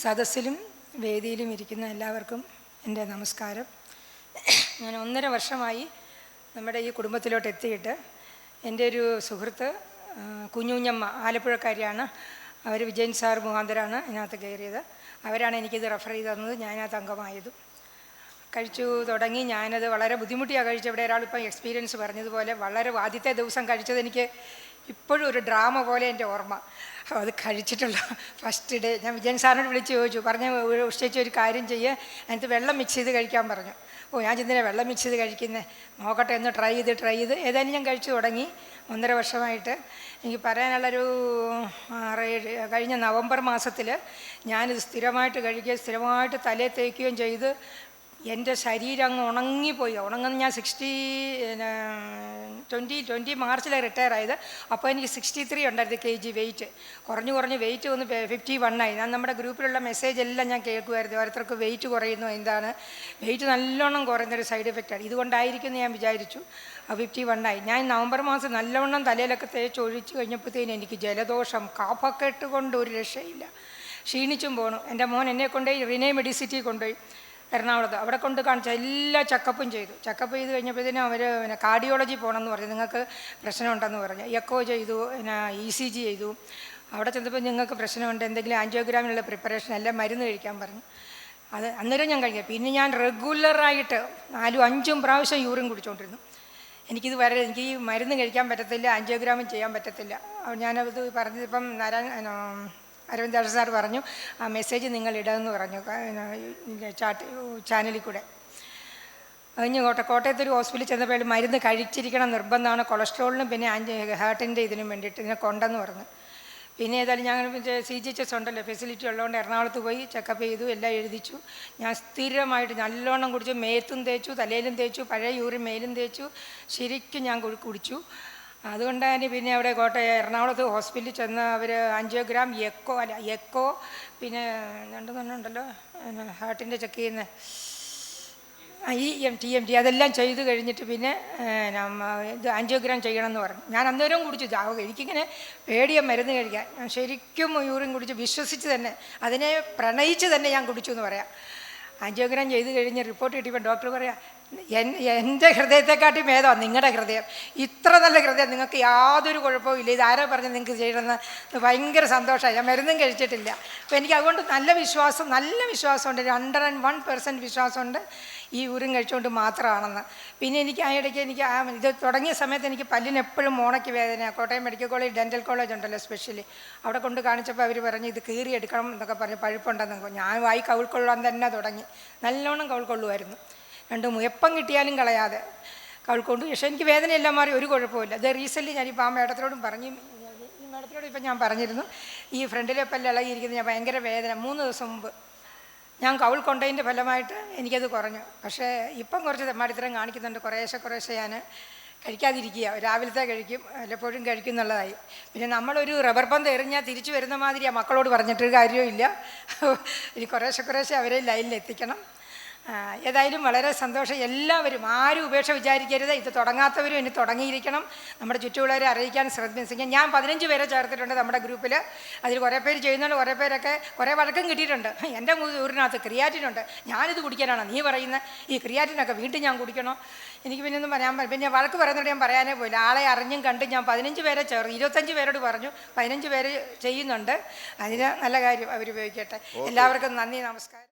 സദസ്സിലും വേദിയിലും ഇരിക്കുന്ന എല്ലാവർക്കും എൻ്റെ നമസ്കാരം. ഞാൻ 1.5 വർഷമായി നമ്മുടെ ഈ കുടുംബത്തിലോട്ട് എത്തിയിട്ട് എൻ്റെ ഒരു സുഹൃത്ത് കുഞ്ഞുഞ്ഞമ്മ ആലപ്പുഴക്കാരിയാണ്. അവർ വിജയൻ സാർ മുഖാന്തരമാണ് ഇതിനകത്ത് കയറിയത്. അവരാണ് എനിക്കിത് റെഫർ ചെയ്ത് തന്നത്, ഞാനത് അംഗമായതും. കഴിച്ചു തുടങ്ങി. ഞാനത് വളരെ ബുദ്ധിമുട്ടിയാണ് കഴിച്ചത്. ഇവിടെ ഒരാളിപ്പം എക്സ്പീരിയൻസ് പറഞ്ഞതുപോലെ വളരെ ആദ്യത്തെ ദിവസം കഴിച്ചത് എനിക്ക് ഇപ്പോഴും ഒരു ഡ്രാമ പോലെ എൻ്റെ ഓർമ്മ. അത് കഴിച്ചിട്ടുള്ള ഫസ്റ്റ് ഡേ ഞാൻ വിജയൻ സാറിനോട് വിളിച്ച് ചോദിച്ചു, ഉഷ്ടിച്ച് ഒരു കാര്യം ചെയ്യുക, അതിനകത്ത് വെള്ളം മിക്സ് ചെയ്ത് കഴിക്കാൻ പറഞ്ഞു. ഞാൻ ചെന്നിനെ വെള്ളം മിക്സ് ചെയ്ത് കഴിക്കുന്നത് നോക്കട്ടെ എന്ന് ട്രൈ ചെയ്ത് ഏതായാലും ഞാൻ കഴിച്ചു തുടങ്ങി. 1.5 വർഷമായിട്ട് എനിക്ക് പറയാനുള്ളൊരു കഴിഞ്ഞ നവംബർ മാസത്തിൽ ഞാനിത് സ്ഥിരമായിട്ട് കഴിക്കുകയും സ്ഥിരമായിട്ട് തലയിൽ തേക്കുകയും ചെയ്ത് എൻ്റെ ശരീരം അങ്ങ് ഉണങ്ങിപ്പോയി. ഉണങ്ങുന്ന ഞാൻ 2020 മാർച്ചിലാണ് റിട്ടയർ ആയത്. അപ്പോൾ എനിക്ക് 63 ഉണ്ടായിരുന്നു kg വെയിറ്റ്. കുറഞ്ഞ് വെയിറ്റ് ഒന്ന് 51 ആയി. ഞാൻ നമ്മുടെ ഗ്രൂപ്പിലുള്ള മെസ്സേജ് എല്ലാം ഞാൻ കേൾക്കുമായിരുന്നു. ഓരോരുത്തർക്ക് വെയിറ്റ് കുറയുന്നു, എന്താണ് വെയിറ്റ് നല്ലോണം കുറയുന്നൊരു സൈഡ് എഫക്റ്റാണ്, ഇതുകൊണ്ടായിരിക്കും എന്ന് ഞാൻ വിചാരിച്ചു. 51 ആയി. ഞാൻ നവംബർ മാസം നല്ലവണ്ണം തലയിലൊക്കെ തേച്ച് ഒഴിച്ച് കഴിഞ്ഞപ്പോഴത്തേനും എനിക്ക് ജലദോഷം കഫക്കെട്ട് കൊണ്ട് ഒരു രക്ഷയില്ല. ക്ഷീണിച്ചും പോകണം. എൻ്റെ മോൻ എന്നെ കൊണ്ടുപോയി റിനേ മെഡിസിറ്റി കൊണ്ടുപോയി എറണാകുളത്ത്. അവിടെ കൊണ്ട് കാണിച്ച എല്ലാ ചെക്കപ്പും ചെയ്തു. ചെക്കപ്പ് ചെയ്ത് കഴിഞ്ഞപ്പോഴത്തേനും അവർ കാർഡിയോളജി പോകണമെന്ന് പറഞ്ഞു. നിങ്ങൾക്ക് പ്രശ്നമുണ്ടെന്ന് പറഞ്ഞു. എക്കോ ചെയ്തു, ECG ചെയ്തു. അവിടെ ചെന്നപ്പോൾ നിങ്ങൾക്ക് പ്രശ്നമുണ്ട്, എന്തെങ്കിലും ആൻജിയോഗ്രാമിനുള്ള പ്രിപ്പറേഷൻ എല്ലാം മരുന്ന് കഴിക്കാൻ പറഞ്ഞു. അത് അന്നേരം ഞാൻ കഴിക്കാം. പിന്നെ ഞാൻ റെഗുലറായിട്ട് 4-5 പ്രാവശ്യം യൂറിൻ കുടിച്ചുകൊണ്ടിരുന്നു. എനിക്ക് ഈ മരുന്ന് കഴിക്കാൻ പറ്റത്തില്ല, ആൻജിയോഗ്രാമും ചെയ്യാൻ പറ്റത്തില്ല. ഞാനത് പറഞ്ഞതിപ്പം അരവിന്ദ് സാർ പറഞ്ഞു, ആ മെസ്സേജ് നിങ്ങൾ ഇടാമെന്ന് പറഞ്ഞു ചാനലിൽ കൂടെ. കഴിഞ്ഞ് കോട്ടയത്തൊരു ഹോസ്പിറ്റലിൽ ചെന്നപ്പോൾ മരുന്ന് കഴിച്ചിരിക്കണം നിർബന്ധമാണ്, കൊളസ്ട്രോളിനും പിന്നെ ഹാർട്ടിൻ്റെ ഇതിനും വേണ്ടിയിട്ട് ഇതിനെ കൊണ്ടെന്ന് പറഞ്ഞു. പിന്നെ ഏതായാലും ഞങ്ങൾ CGHS ഉണ്ടല്ലോ, ഫെസിലിറ്റി ഉള്ളതുകൊണ്ട് എറണാകുളത്ത് പോയി ചെക്കപ്പ് ചെയ്തു, എല്ലാം എഴുതിച്ചു. ഞാൻ സ്ഥിരമായിട്ട് നല്ലോണം കുടിച്ചു. മേത്തും തേച്ചു, തലയിലും തേച്ചു, പഴയ യൂറിൻ മേലും തേച്ചു, ശരിക്കും ഞാൻ കുടിച്ചു. അതുകൊണ്ടാണ് പിന്നെ അവിടെ എറണാകുളത്ത് ഹോസ്പിറ്റലിൽ ചെന്ന് അവർ ആൻജിയോഗ്രാം, എക്കോ പിന്നെ 2 ഉണ്ടല്ലോ ഹാർട്ടിൻ്റെ ചെക്ക് ചെയ്യുന്ന TMT അതെല്ലാം ചെയ്ത് കഴിഞ്ഞിട്ട് പിന്നെ ഇത് ആൻജിയോഗ്രാം ചെയ്യണമെന്ന് പറഞ്ഞു. ഞാൻ അന്നേരം കുടിച്ചു. എനിക്കിങ്ങനെ പേടിയ മരുന്ന് കഴിക്കാൻ. ഞാൻ ശരിക്കും യൂറിൻ കുടിച്ച് വിശ്വസിച്ച് തന്നെ, അതിനെ പ്രണയിച്ച് തന്നെ ഞാൻ കുടിച്ചു എന്ന് പറയാം. ആൻജിയോഗ്രാം ചെയ്ത് കഴിഞ്ഞ് റിപ്പോർട്ട് കിട്ടിയപ്പോൾ ഡോക്ടർ പറയാം, എൻ്റെ ഹൃദയത്തെക്കാട്ടി ഭേദമാണ് നിങ്ങളുടെ ഹൃദയം, ഇത്ര നല്ല ഹൃദയം, നിങ്ങൾക്ക് യാതൊരു കുഴപ്പവും ഇല്ല, ഇതാരാ പറഞ്ഞ് നിങ്ങൾക്ക് ചെയ്യണമെന്ന്. ഭയങ്കര സന്തോഷമായി. ഞാൻ മരുന്നും കഴിച്ചിട്ടില്ല. അപ്പോൾ എനിക്ക് അതുകൊണ്ട് നല്ല വിശ്വാസമുണ്ട്, 101% വിശ്വാസമുണ്ട് ഈ യൂറിൻ കഴിച്ചുകൊണ്ട് മാത്രമാണെന്ന്. പിന്നെ എനിക്ക് ആ ഇടയ്ക്ക് ഇത് തുടങ്ങിയ സമയത്ത് എനിക്ക് പല്ലിന് എപ്പോഴും മോണയ്ക്ക് വേദന. Kottayam medical college dental college ഉണ്ടല്ലോ സ്പെഷ്യലി, അവിടെ കൊണ്ട് കാണിച്ചപ്പോൾ അവർ പറഞ്ഞു ഇത് കീറി എടുക്കണം എന്നൊക്കെ പറഞ്ഞ് പഴുപ്പുണ്ടെന്ന്. ഞാൻ വായി കവിൾക്കൊള്ളാൻ തന്നെ തുടങ്ങി. നല്ലോണം കവിൾക്കൊള്ളുമായിരുന്നു. 2 എപ്പം കിട്ടിയാലും കളയാതെ കവിൾക്കൊണ്ട്. പക്ഷേ എനിക്ക് വേദനയെല്ലാം മാറി, ഒരു കുഴപ്പമില്ല. അത് റീസെൻ്റ് ഞാനിപ്പോൾ ആ മേഡത്തിനോടും പറഞ്ഞു, ഈ മേഡത്തിനോട് ഇപ്പം ഞാൻ പറഞ്ഞിരുന്നു, ഈ ഫ്രണ്ടിലെ പല്ല് ഇളകിയിരിക്കുന്നത് ഞാൻ ഭയങ്കര വേദന. 3 ദിവസം മുമ്പ് ഞാൻ കവിൾ കൊണ്ടതിൻ്റെ ഫലമായിട്ട് എനിക്കത് കുറഞ്ഞു. പക്ഷേ ഇപ്പം കുറച്ച് തെമ്മാടിത്തരം കാണിക്കുന്നുണ്ട്. കുറേശ്ശെ ഞാൻ കഴിക്കാതിരിക്കുക. രാവിലത്തെ കഴിക്കും, വല്ലപ്പോഴും കഴിക്കും എന്നുള്ളതായി. പിന്നെ നമ്മളൊരു റബ്ബർ പന്ത് എറിഞ്ഞാൽ തിരിച്ചു വരുന്ന മാതിരി ആ മക്കളോട് പറഞ്ഞിട്ടൊരു കാര്യമില്ല. ഇനി കുറേശ്ശെ അവരെ ലൈനിൽ എത്തിക്കണം. ഏതായാലും വളരെ സന്തോഷം. എല്ലാവരും ആരും ഉപേക്ഷ വിചാരിക്കരുത്. ഇത് തുടങ്ങാത്തവരും ഇനി തുടങ്ങിയിരിക്കണം. നമ്മുടെ ചുറ്റുമുള്ളവരെ അറിയിക്കാൻ ശ്രദ്ധിക്കുക. ഞാൻ 15 പേരെ ചേർത്തിട്ടുണ്ട് നമ്മുടെ ഗ്രൂപ്പിൽ. അതിൽ കുറേ പേര് ചെയ്യുന്നുണ്ട്, കുറേ വഴക്കം കിട്ടിയിട്ടുണ്ട്. എൻ്റെ ഊരിനകത്ത് ക്രിയാറ്റിനുണ്ട്, ഞാനിത് കുടിക്കാനാണ് നീ പറയുന്നത്, ഈ ക്രിയാറ്റിനൊക്കെ വീണ്ടും ഞാൻ കുടിക്കണോ? എനിക്ക് പിന്നെ ഒന്നും പറയാൻ പിന്നെ വഴക്ക് പറയുന്നതോട് ഞാൻ പറയാനേ പോയില്ല. ആളെ അറിഞ്ഞും കണ്ടും ഞാൻ 15 പേരെ 25 പേരോട് പറഞ്ഞു. 15 പേര് ചെയ്യുന്നുണ്ട്. അതിന് നല്ല കാര്യം, അവരുപയോഗിക്കട്ടെ. എല്ലാവർക്കും നന്ദി, നമസ്കാരം.